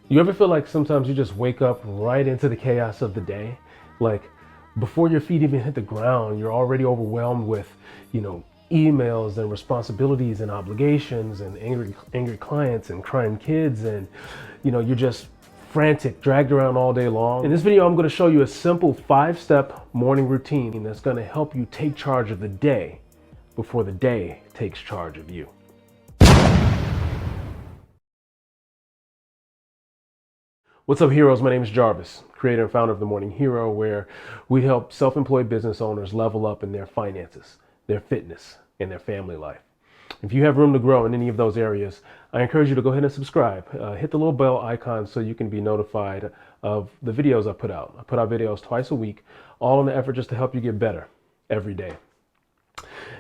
You ever feel like sometimes you just wake up right into the chaos of the day? Like before your feet even hit the ground, you're already overwhelmed with, you know, emails and responsibilities and obligations and angry clients and crying kids, and you're just frantic, dragged around all day long. In this video, I'm going to show you a simple 5-step morning routine that's going to help you take charge of the day before the day takes charge of you. What's up, heroes? My name is Jarvis, creator and founder of The Morning Hero, where we help self-employed business owners level up in their finances, their fitness, and their family life. If you have room to grow in any of those areas, I encourage you to go ahead and subscribe. Hit the little bell icon so you can be notified of the videos I put out. I put out videos twice a week, all in the effort just to help you get better every day.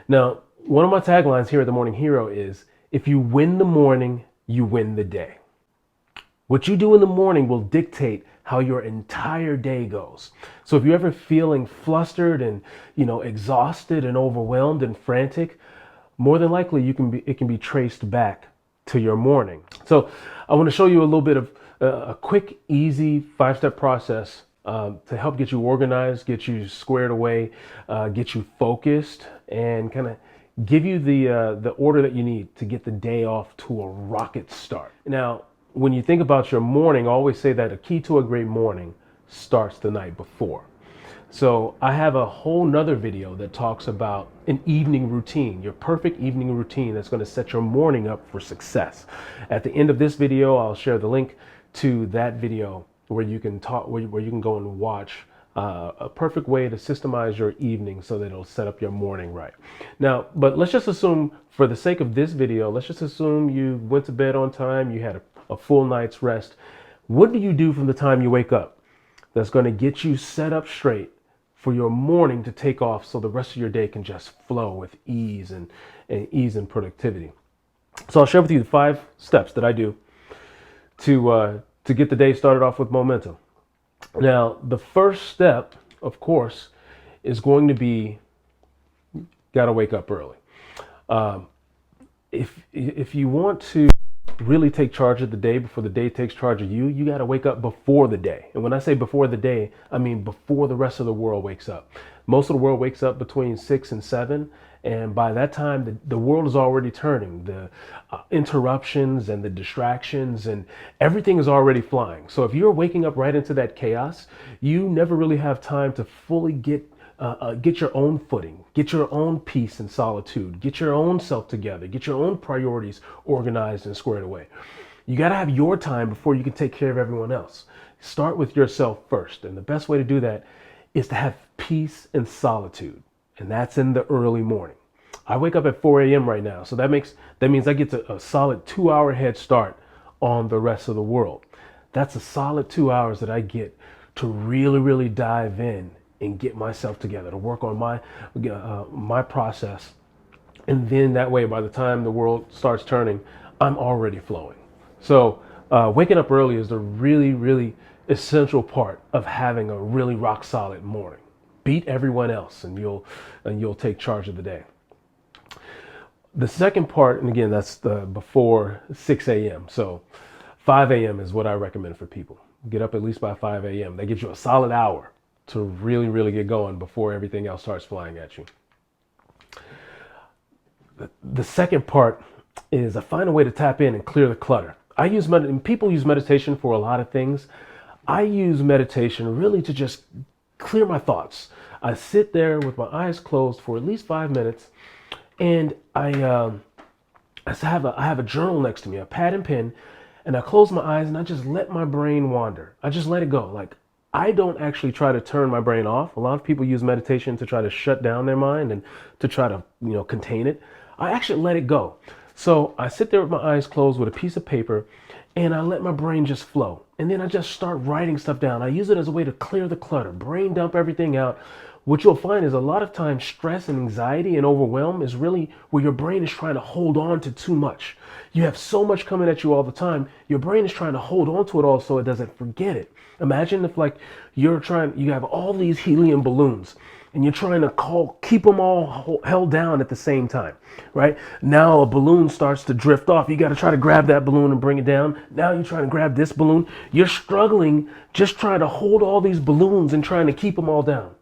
Now, one of my taglines here at The Morning Hero is, if you win the morning, you win the day. What you do in the morning will dictate how your entire day goes. So if you're ever feeling flustered and, exhausted and overwhelmed and frantic, more than likely it can be traced back to your morning. So I want to show you a little bit of a quick, easy 5-step process to help get you organized, get you squared away, get you focused, and kind of give you the order that you need to get the day off to a rocket start. Now, when you think about your morning, I always say that a key to a great morning starts the night before. So I have a whole nother video that talks about an evening routine, your perfect evening routine that's going to set your morning up for success. At the end of this video, I'll share the link to that video where you can go and watch a perfect way to systemize your evening so that it'll set up your morning right. Now, but let's just assume, for the sake of this video, let's just assume you went to bed on time, you had a full night's rest. What do you do from the time you wake up that's going to get you set up straight for your morning to take off so the rest of your day can just flow with ease and productivity? So I'll share with you the 5 steps that I do to get the day started off with momentum. Now, the first step, of course, is going to be, gotta wake up early. If you want to really take charge of the day before the day takes charge of you, you got to wake up before the day. And when I say before the day, I mean before the rest of the world wakes up. Most of the world wakes up between 6 and 7. And by that time, the world is already turning. The interruptions and the distractions and everything is already flying. So if you're waking up right into that chaos, you never really have time to fully get your own footing, get your own peace and solitude, get your own self together, get your own priorities organized and squared away. You got to have your time before you can take care of everyone else. Start with yourself first. And the best way to do that is to have peace and solitude. And that's in the early morning. I wake up at 4 a.m. right now. So that means I get a solid 2-hour head start on the rest of the world. That's a solid 2 hours that I get to really, really dive in and get myself together, to work on my process. And then that way, by the time the world starts turning, I'm already flowing. So waking up early is the really, really essential part of having a really rock solid morning. Beat everyone else and you'll take charge of the day. The second part, and again, that's before 6 a.m. So 5 a.m. is what I recommend for people. Get up at least by 5 a.m. That gives you a solid hour to really, really get going before everything else starts flying at you. The second part is I find a way to tap in and clear the clutter. People use meditation for a lot of things. I use meditation really to just clear my thoughts. I sit there with my eyes closed for at least 5 minutes, and I have a journal next to me, a pad and pen, and I close my eyes and I just let my brain wander. I just let it go. Like, I don't actually try to turn my brain off. A lot of people use meditation to try to shut down their mind and to try to, contain it. I actually let it go. So I sit there with my eyes closed with a piece of paper and I let my brain just flow. And then I just start writing stuff down. I use it as a way to clear the clutter, brain dump everything out. What you'll find is a lot of times stress and anxiety and overwhelm is really where your brain is trying to hold on to too much. You have so much coming at you all the time. Your brain is trying to hold on to it all so it doesn't forget it. Imagine if you have all these helium balloons and you're trying to keep them all held down at the same time, right? Now a balloon starts to drift off. You got to try to grab that balloon and bring it down. Now you're trying to grab this balloon. You're struggling just trying to hold all these balloons and trying to keep them all down.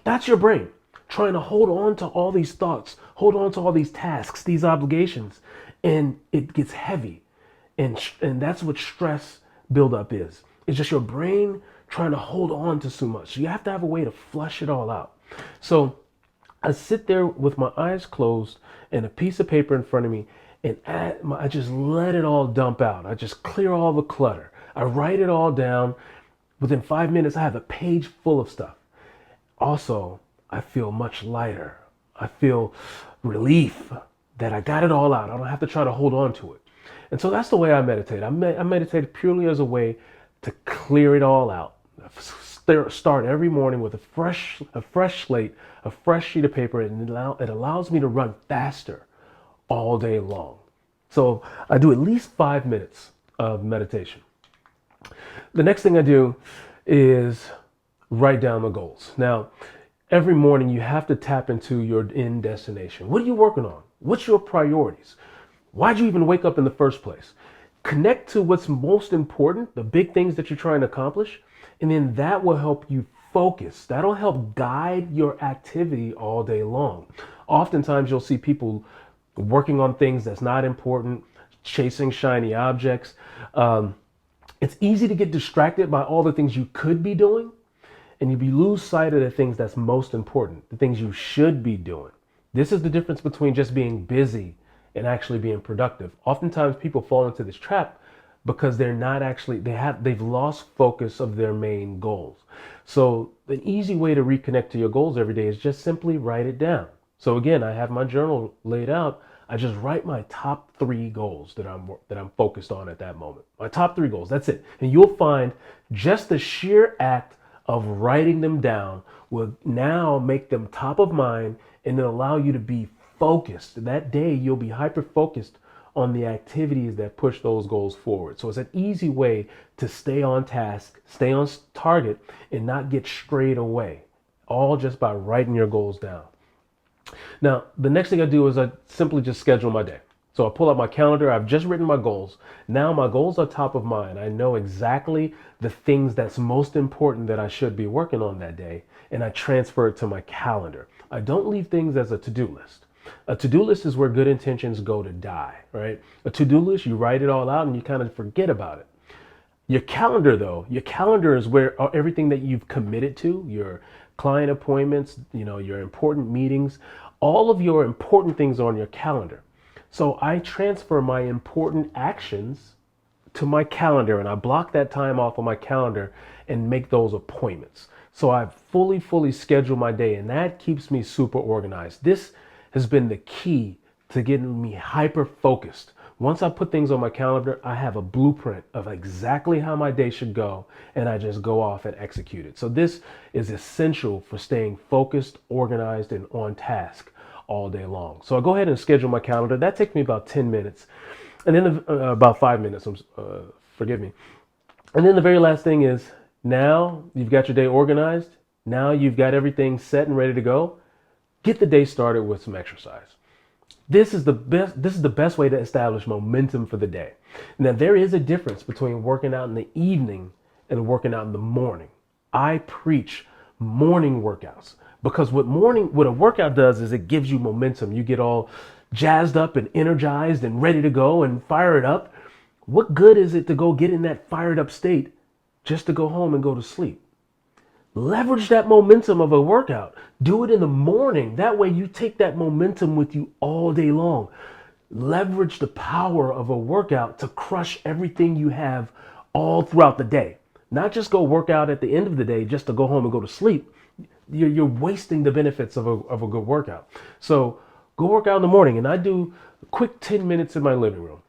That's your brain trying to hold on to all these thoughts, hold on to all these tasks, these obligations, and it gets heavy. And that's what stress buildup is. It's just your brain trying to hold on to so much. So you have to have a way to flush it all out. So I sit there with my eyes closed and a piece of paper in front of me, and I just let it all dump out. I just clear all the clutter. I write it all down. Within 5 minutes, I have a page full of stuff. Also, I feel much lighter. I feel relief that I got it all out. I don't have to try to hold on to it. And so that's the way I meditate. I meditate purely as a way to clear it all out. Start every morning with a fresh slate, a fresh sheet of paper, and it allows me to run faster all day long. So I do at least 5 minutes of meditation. The next thing I do is write down the goals. Now, every morning you have to tap into your end destination. What are you working on? What's your priorities? Why'd you even wake up in the first place? Connect to what's most important, the big things that you're trying to accomplish, and then that will help you focus. That'll help guide your activity all day long. Oftentimes you'll see people working on things that's not important, chasing shiny objects. It's easy to get distracted by all the things you could be doing, and you lose sight of the things that's most important, the things you should be doing. This is the difference between just being busy and actually being productive. Oftentimes people fall into this trap because they're not actually, they've lost focus of their main goals. So an easy way to reconnect to your goals every day is just simply write it down. So again, I have my journal laid out. I just write my top 3 goals that I'm focused on at that moment. My top 3 goals, that's it. And you'll find just the sheer act of writing them down will now make them top of mind, and it'll allow you to be focused. That day, you'll be hyper focused on the activities that push those goals forward. So it's an easy way to stay on task, stay on target, and not get strayed away, all just by writing your goals down. Now, the next thing I do is I simply just schedule my day. So I pull out my calendar. I've just written my goals. Now my goals are top of mind. I know exactly the things that's most important that I should be working on that day, and I transfer it to my calendar. I don't leave things as a to-do list. A to-do list is where good intentions go to die, right? A to-do list, you write it all out and you kind of forget about it. Your calendar, though, your calendar is where everything that you've committed to, your client appointments, your important meetings, all of your important things are on your calendar. So I transfer my important actions to my calendar, and I block that time off of my calendar and make those appointments. So I fully schedule my day, and that keeps me super organized. This has been the key to getting me hyper focused. Once I put things on my calendar, I have a blueprint of exactly how my day should go, and I just go off and execute it. So this is essential for staying focused, organized, and on task all day long. So I go ahead and schedule my calendar. That takes me about 10 minutes, and then about 5 minutes, forgive me. And then the very last thing is, now you've got your day organized. Now you've got everything set and ready to go. Get the day started with some exercise. This is the best way to establish momentum for the day. Now, there is a difference between working out in the evening and working out in the morning. I preach morning workouts because what a workout does is it gives you momentum. You get all jazzed up and energized and ready to go and fire it up. What good is it to go get in that fired up state just to go home and go to sleep? Leverage that momentum of a workout. Do it in the morning. That way you take that momentum with you all day long. Leverage the power of a workout to crush everything you have all throughout the day. Not just go work out at the end of the day just to go home and go to sleep. You're wasting the benefits of a good workout. So go work out in the morning, and I do a quick 10 minutes in my living room.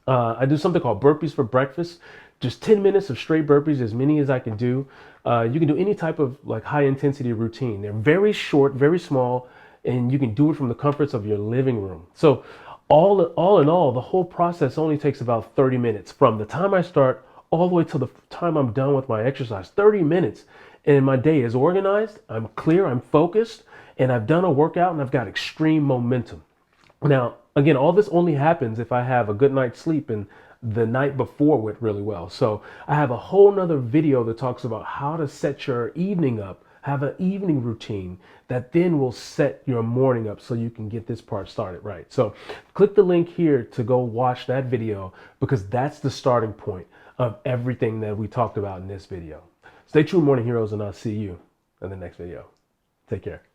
I do something called burpees for breakfast. Just 10 minutes of straight burpees, as many as I can do. You can do any type of high intensity routine. They're very short, very small, and you can do it from the comforts of your living room. So all in all, the whole process only takes about 30 minutes from the time I start all the way to the time I'm done with my exercise. 30 minutes, and my day is organized, I'm clear, I'm focused, and I've done a workout and I've got extreme momentum. Now, again, all this only happens if I have a good night's sleep and the night before went really well. So I have a whole nother video that talks about how to set your evening up, have an evening routine that then will set your morning up so you can get this part started right. So click the link here to go watch that video, because that's the starting point of everything that we talked about in this video. Stay tuned, Morning Heroes, and I'll see you in the next video. Take care.